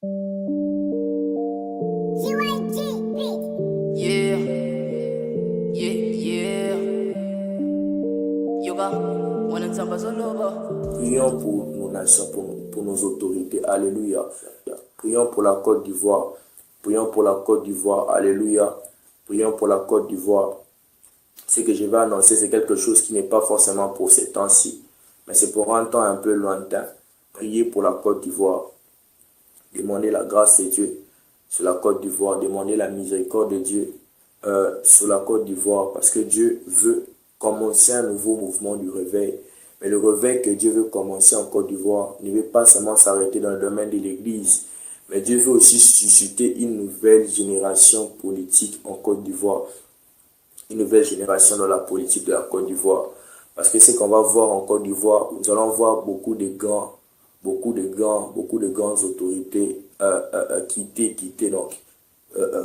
Yeah, yeah. Yoga, wanatamba zoloba. Prions pour nos nations, pour nos autorités. Alléluia. Prions pour la Côte d'Ivoire. Prions pour la Côte d'Ivoire. Alléluia. Prions pour la Côte d'Ivoire. Ce que je vais annoncer, c'est quelque chose qui n'est pas forcément pour ces temps-ci, mais c'est pour un temps un peu lointain. Priez pour la Côte d'Ivoire. Demandez la grâce de Dieu sur la Côte d'Ivoire. Demandez la miséricorde de Dieu sur la Côte d'Ivoire, parce que Dieu veut commencer un nouveau mouvement du réveil. Mais le réveil que Dieu veut commencer en Côte d'Ivoire ne veut pas seulement s'arrêter dans le domaine de l'Église, mais Dieu veut aussi susciter une nouvelle génération politique en Côte d'Ivoire. Une nouvelle génération dans la politique de la Côte d'Ivoire. Parce que ce qu'on va voir en Côte d'Ivoire, nous allons voir beaucoup de grandes autorités quitter, donc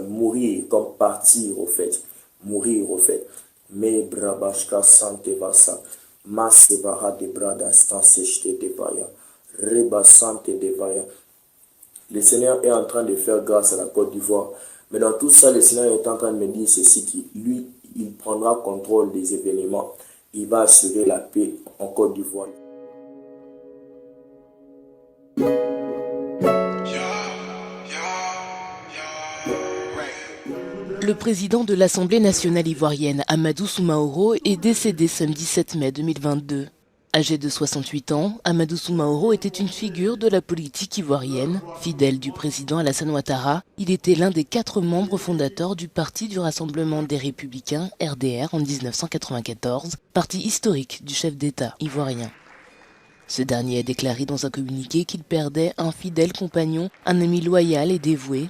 mourir, comme partir au fait. Mourir au fait. Mais brabashka sante vasa. Masevara de brada stansechte de vaya. Reba sante de vaya. Le Seigneur est en train de faire grâce à la Côte d'Ivoire. Mais dans tout ça, le Seigneur est en train de me dire ceci, qui lui, il prendra contrôle des événements. Il va assurer la paix en Côte d'Ivoire. Le président de l'Assemblée nationale ivoirienne, Amadou Soumaoro, est décédé samedi 7 mai 2022. Âgé de 68 ans, Amadou Soumaoro était une figure de la politique ivoirienne. Fidèle du président Alassane Ouattara, il était l'un des 4 membres fondateurs du Parti du Rassemblement des Républicains, RDR, en 1994, parti historique du chef d'État ivoirien. Ce dernier a déclaré dans un communiqué qu'il perdait un fidèle compagnon, un ami loyal et dévoué.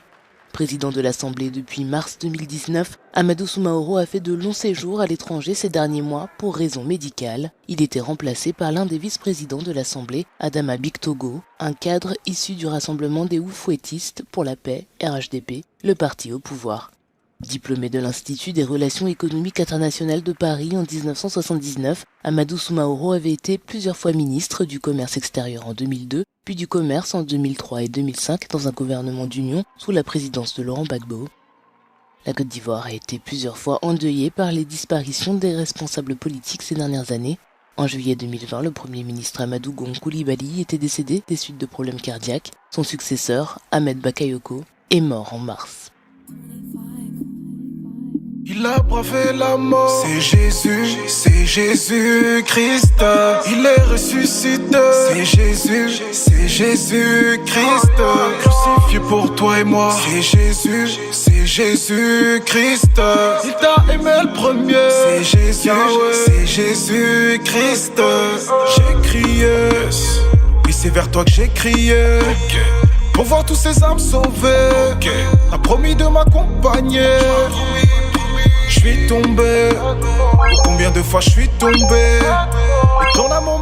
Président de l'Assemblée depuis mars 2019, Amadou Soumaoro a fait de longs séjours à l'étranger ces derniers mois pour raisons médicales. Il était remplacé par l'un des vice-présidents de l'Assemblée, Adama Bictogo, un cadre issu du Rassemblement des Oufouettistes pour la paix, RHDP, le parti au pouvoir. Diplômé de l'Institut des relations économiques internationales de Paris en 1979, Amadou Soumaoro avait été plusieurs fois ministre du Commerce extérieur en 2002, puis du Commerce en 2003 et 2005 dans un gouvernement d'union sous la présidence de Laurent Gbagbo. La Côte d'Ivoire a été plusieurs fois endeuillée par les disparitions des responsables politiques ces dernières années. En juillet 2020, le Premier ministre Amadou Gon Coulibaly était décédé des suites de problèmes cardiaques. Son successeur, Ahmed Bakayoko, est mort en mars. Il a bravé la mort, c'est Jésus-Christ. Il est ressuscité, c'est Jésus-Christ. Crucifié pour toi et moi, c'est Jésus-Christ. Il t'a aimé le premier, c'est Jésus-Christ. J'ai crié, oui c'est vers toi que j'ai crié. Pour voir tous ces âmes sauvées, t'as promis de m'accompagner. Je suis tombé, combien de fois je suis tombé, et ton amour